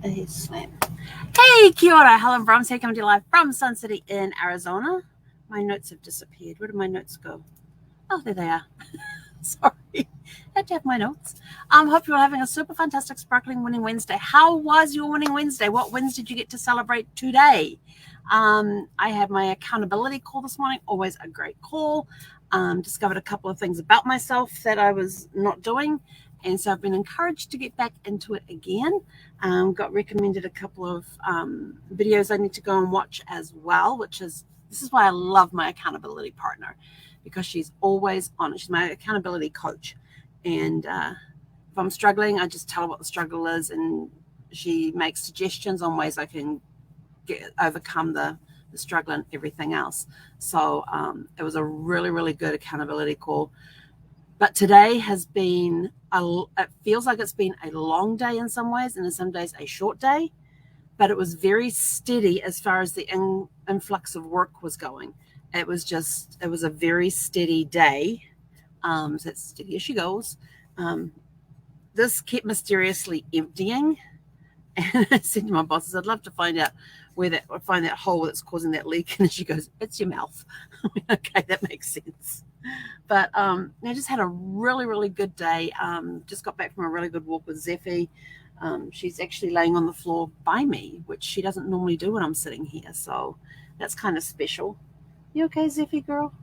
a slam. Hey, kia ora, Helen Brahms here, coming to you live from Sun City in Arizona. My notes have disappeared. Where did my notes go? Oh, there they are. Sorry, had to have my notes. Hope you're having a super fantastic, sparkling winning Wednesday. How was your winning Wednesday? What wins did you get to celebrate today? I had my accountability call this morning. Always a great call. Discovered a couple of things about myself that I was not doing. And so I've been encouraged to get back into it again. Got recommended a couple of videos I need to go and watch as well, this is why I love my accountability partner, because she's always on it. She's my accountability coach. And if I'm struggling, I just tell her what the struggle is, and she makes suggestions on ways I can overcome the struggle and everything else. So it was a really, really good accountability call. But today has been, it feels like it's been a long day in some ways, and in some days a short day, but it was very steady as far as the influx of work was going. It was a very steady day. So it's steady as she goes. This kept mysteriously emptying. And I said to my bosses, I'd love to find out find that hole that's causing that leak. And she goes, it's your mouth. Okay, that makes sense. But I just had a really, really good day. Just got back from a really good walk with Zeffie. She's actually laying on the floor by me, which she doesn't normally do when I'm sitting here. So that's kind of special. You okay, Zeffie girl?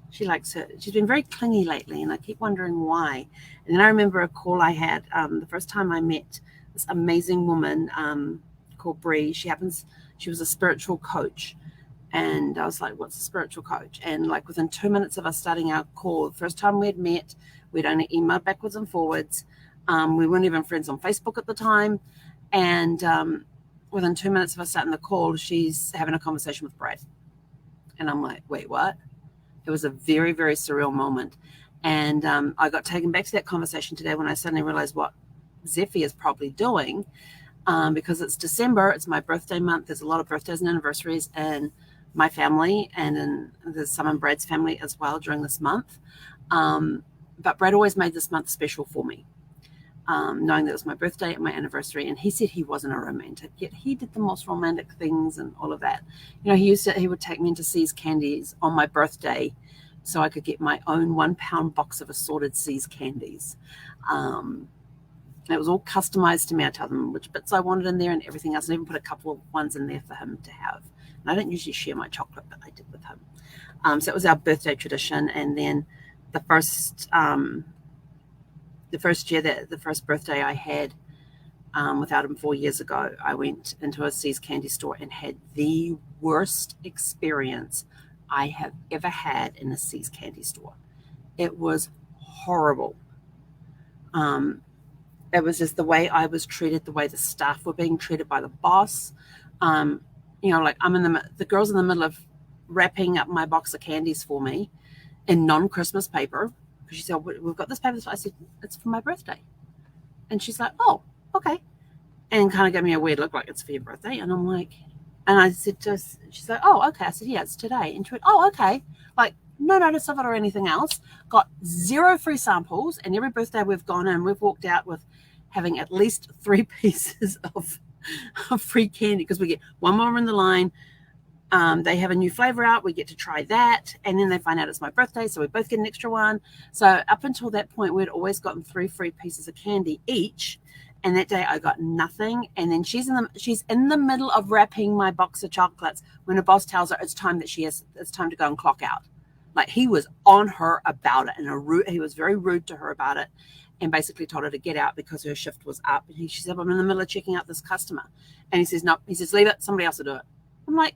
She likes her. She's been very clingy lately, and I keep wondering why. And then I remember a call I had the first time I met this amazing woman called Bree. She was a spiritual coach. And I was like, what's a spiritual coach? And like within 2 minutes of us starting our call, the first time we'd met, we'd only emailed backwards and forwards. We weren't even friends on Facebook at the time. And within 2 minutes of us starting the call, she's having a conversation with Brad. And I'm like, wait, what? It was a very, very surreal moment. And I got taken back to that conversation today when I suddenly realized what Zeffie is probably doing, because it's December. It's my birthday month. There's a lot of birthdays and anniversaries in my family, and there's some in Brad's family as well during this month. But Brad always made this month special for me, knowing that it was my birthday and my anniversary. And he said he wasn't a romantic, yet he did the most romantic things and all of that. He would take me into See's Candies on my birthday so I could get my own 1 pound box of assorted See's candies. It was all customized to me. I tell them which bits I wanted in there and everything else. I even put a couple of ones in there for him to have. And I don't usually share my chocolate, but I did with him. So it was our birthday tradition. And then the first birthday I had without him 4 years ago, I went into a See's candy store and had the worst experience I have ever had in a See's candy store. It was horrible. It was just the way I was treated, the way the staff were being treated by the boss. Like the girl's in the middle of wrapping up my box of candies for me in non-Christmas paper. Because she said, we've got this paper. I said, it's for my birthday. And she's like, oh, okay. And kind of gave me a weird look like it's for your birthday. And I'm like, and I said to her, she's like, oh, okay. I said, yeah, it's today. And she went, oh, okay. Like, no notice of it or anything else. Got 0 free samples. And every birthday we've gone in, we've walked out with having at least 3 pieces of free candy, because we get one more in the line. They have a new flavor out. We get to try that. And then they find out it's my birthday. So we both get an extra one. So up until that point, we'd always gotten 3 free pieces of candy each. And that day I got nothing. And then she's in the middle of wrapping my box of chocolates when her boss tells her it's time to go and clock out. Like, he was on her about it, and he was very rude to her about it, and basically told her to get out because her shift was up. And she said, I'm in the middle of checking out this customer. And he says, no, he says, leave it. Somebody else will do it. I'm like,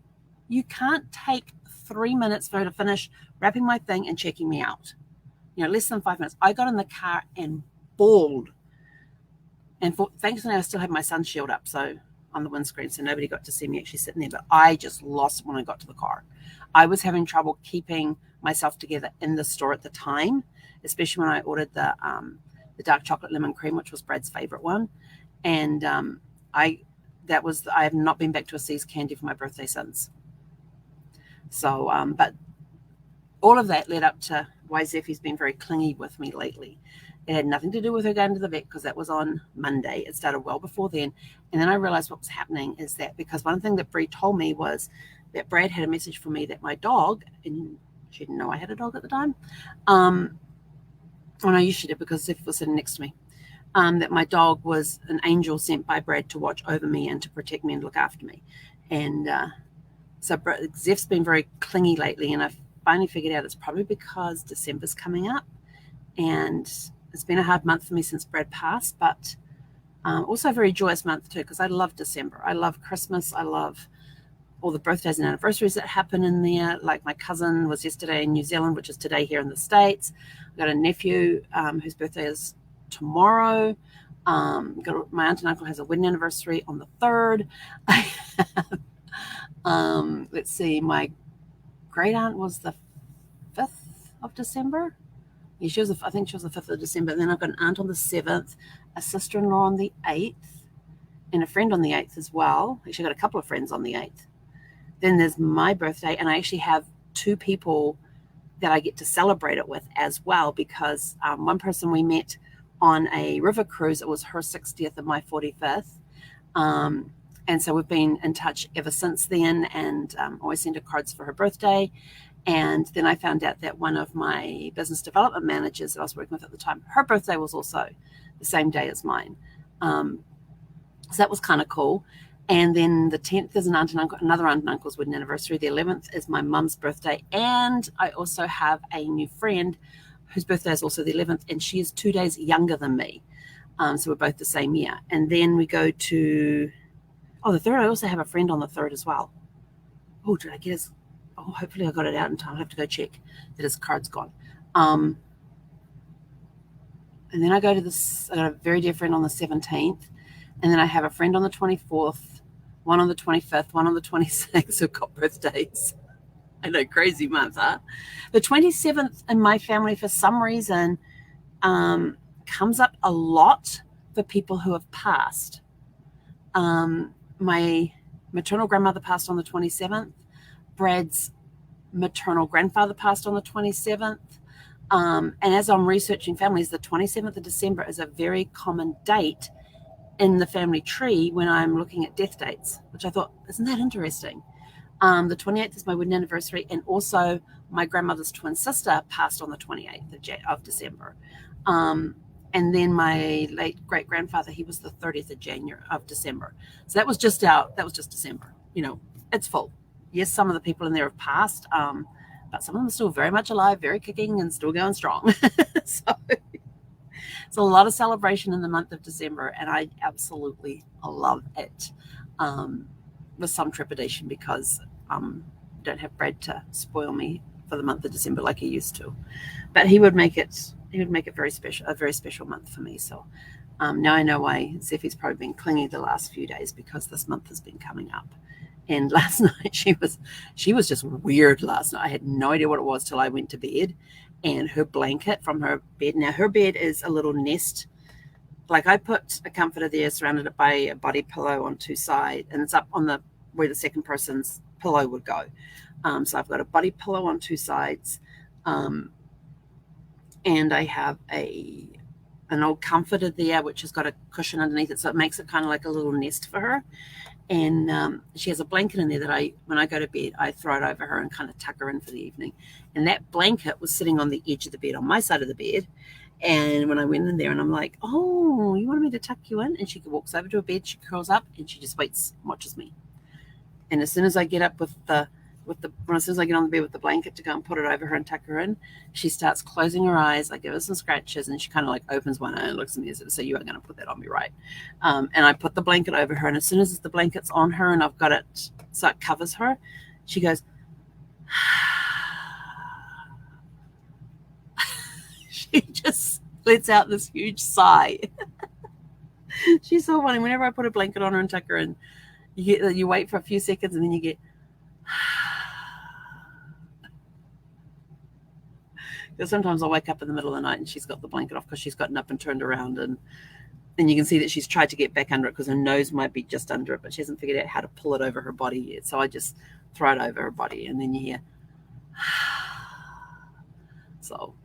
you can't take 3 minutes for her to finish wrapping my thing and checking me out. Less than 5 minutes. I got in the car and bawled. And thankfully, I still had my sun shield up on the windscreen, so nobody got to see me actually sitting there. But I just lost it when I got to the car. I was having trouble keeping myself together in the store at the time, especially when I ordered the dark chocolate lemon cream, which was Brad's favorite one. And I have not been back to a See's candy for my birthday since. So, but all of that led up to why Zeffie's been very clingy with me lately, It had nothing to do with her going to the vet because that was on Monday. It started well before then. And then I realized what was happening is that because one thing that Bree told me was that Brad had a message for me that my dog, and she didn't know I had a dog at the time. Oh, no, you should have, because Zeph was sitting next to me. That my dog was an angel sent by Brad to watch over me and to protect me and look after me. And so Zeph's been very clingy lately, and I've finally figured out it's probably because December's coming up. And it's been a hard month for me since Brad passed, but also a very joyous month too, because I love December. I love Christmas. I love all the birthdays and anniversaries that happen in there. Like my cousin was yesterday in New Zealand, which is today here in the States. I've got a nephew whose birthday is tomorrow. My aunt and uncle has a wedding anniversary on the 3rd. Let's see, my great aunt was the 5th of December. Yeah, I think she was the 5th of December. And then I've got an aunt on the 7th, a sister-in-law on the 8th, and a friend on the 8th as well. Actually, got a couple of friends on the 8th. Then there's my birthday, and I actually have 2 people that I get to celebrate it with as well, because one person we met on a river cruise. It was her 60th and my 45th. And so we've been in touch ever since then, and always send her cards for her birthday. And then I found out that one of my business development managers that I was working with at the time, her birthday was also the same day as mine. So that was kind of cool. And then the 10th is another aunt and uncle's wedding anniversary. The 11th is my mum's birthday. And I also have a new friend whose birthday is also the 11th, and she is 2 days younger than me. So we're both the same year. And then we go to, the 3rd. I also have a friend on the 3rd as well. Oh, did I get his? Oh, hopefully I got it out in time. I'll have to go check that his card's gone. And then I go to I got a very dear friend on the 17th. And then I have a friend on the 24th, one on the 25th, one on the 26th who've got birthdays. I know, crazy month, huh? The 27th in my family, for some reason, comes up a lot for people who have passed. My maternal grandmother passed on the 27th. Brad's maternal grandfather passed on the 27th. And as I'm researching families, the 27th of December is a very common date in the family tree when I'm looking at death dates, which I thought, isn't that interesting? The 28th is my wedding anniversary, and also my grandmother's twin sister passed on the 28th of December. And then my late great grandfather, he was the 30th of December. So that was just December. You know, it's full. Yes, some of the people in there have passed, but some of them are still very much alive, very kicking, and still going strong. So it's a lot of celebration in the month of December, and I absolutely love it. With some trepidation, because I don't have Brad to spoil me for the month of December like he used to. But he would make it very special, a very special month for me. So now I know why Zeffie's probably been clingy the last few days, because this month has been coming up. And last night she was just weird last night. I had no idea what it was till I went to bed, and her blanket from her bed. Now her bed is a little nest. Like, I put a comforter there, surrounded it by a body pillow on 2 sides, and it's up on where the second person's pillow would go. So I've got a body pillow on 2 sides, and I have an old comforter there, which has got a cushion underneath it, so it makes it kind of like a little nest for her. And she has a blanket in there that when I go to bed, I throw it over her and kind of tuck her in for the evening. And that blanket was sitting on the edge of the bed, on my side of the bed. And when I went in there, and I'm like, oh, you wanted me to tuck you in? And she walks over to her bed, she curls up, and she just waits and watches me. And as soon as I get up as soon as I get on the bed with the blanket to go and put it over her and tuck her in, she starts closing her eyes. I give her some scratches, and she kind of like opens one eye and looks at me and says, so you are going to put that on me, right? And I put the blanket over her, and as soon as the blanket's on her and I've got it so it covers her, she goes, she just lets out this huge sigh. She's so funny. Whenever I put a blanket on her and tuck her in, you wait for a few seconds, and then you get, because sometimes I'll wake up in the middle of the night and she's got the blanket off because she's gotten up and turned around, and you can see that she's tried to get back under it because her nose might be just under it, but she hasn't figured out how to pull it over her body yet. So I just throw it over her body, and then you hear, so.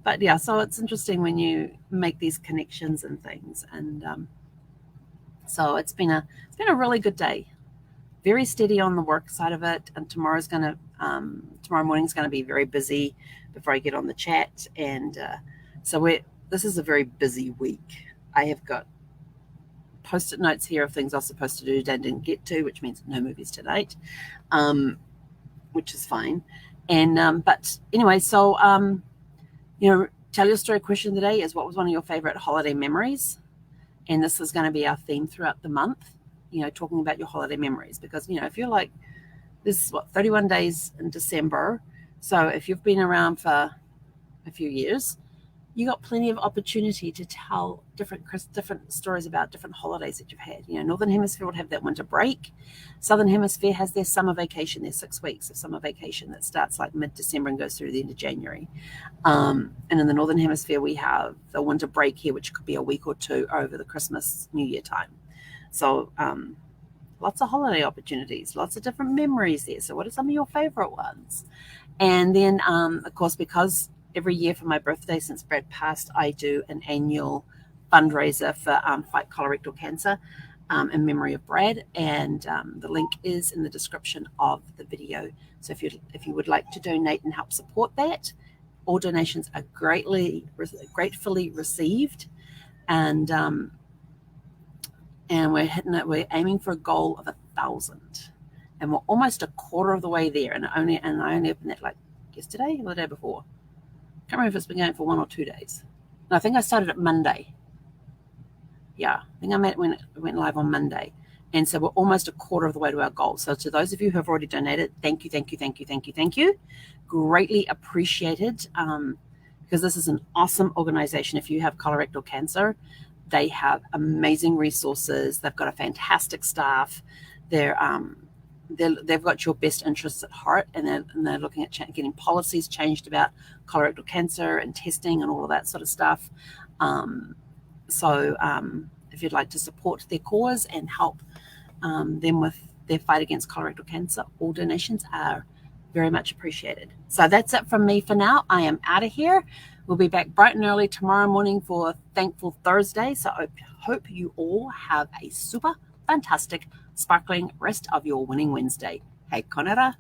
But yeah, so it's interesting when you make these connections and things. And so it's been a really good day. Very steady on the work side of it, and tomorrow morning is going to be very busy before I get on the chat. And this is a very busy week. I have got post-it notes here of things I was supposed to do that I didn't get to, which means no movies tonight, which is fine. And but anyway, so tell your story question today is, what was one of your favorite holiday memories? And this is going to be our theme throughout the month, talking about your holiday memories, because if you're like, this is 31 days in December, so if you've been around for a few years, you got plenty of opportunity to tell different stories about different holidays that you've had. Northern Hemisphere would have that winter break. Southern Hemisphere has their summer vacation, their 6 weeks of summer vacation that starts like mid-December and goes through the end of January. And in the Northern Hemisphere, we have the winter break here, which could be a week or two over the Christmas, New Year time. So lots of holiday opportunities, lots of different memories there. So what are some of your favorite ones? And then, of course, because every year for my birthday since Brad passed, I do an annual fundraiser for Fight Colorectal Cancer in memory of Brad. And the link is in the description of the video. So if you would like to donate and help support that, all donations are gratefully received. And we're aiming for a goal of 1,000. And we're almost a quarter of the way there. And I only opened that like yesterday or the day before. I can't remember if it's been going for 1 or 2 days. No, I think I started it Monday. Yeah, I think I went live on Monday. And so we're almost a quarter of the way to our goal. So to those of you who have already donated, thank you. Greatly appreciated, because this is an awesome organization. If you have colorectal cancer, they have amazing resources. They've got a fantastic staff. They've got your best interests at heart, and they're looking at getting policies changed about colorectal cancer and testing and all of that sort of stuff. So if you'd like to support their cause and help them with their fight against colorectal cancer, all donations are very much appreciated. So that's it from me for now. I am out of here. We'll be back bright and early tomorrow morning for Thankful Thursday. So I hope you all have a super fantastic, sparkling rest of your Winning Wednesday. Hei konera.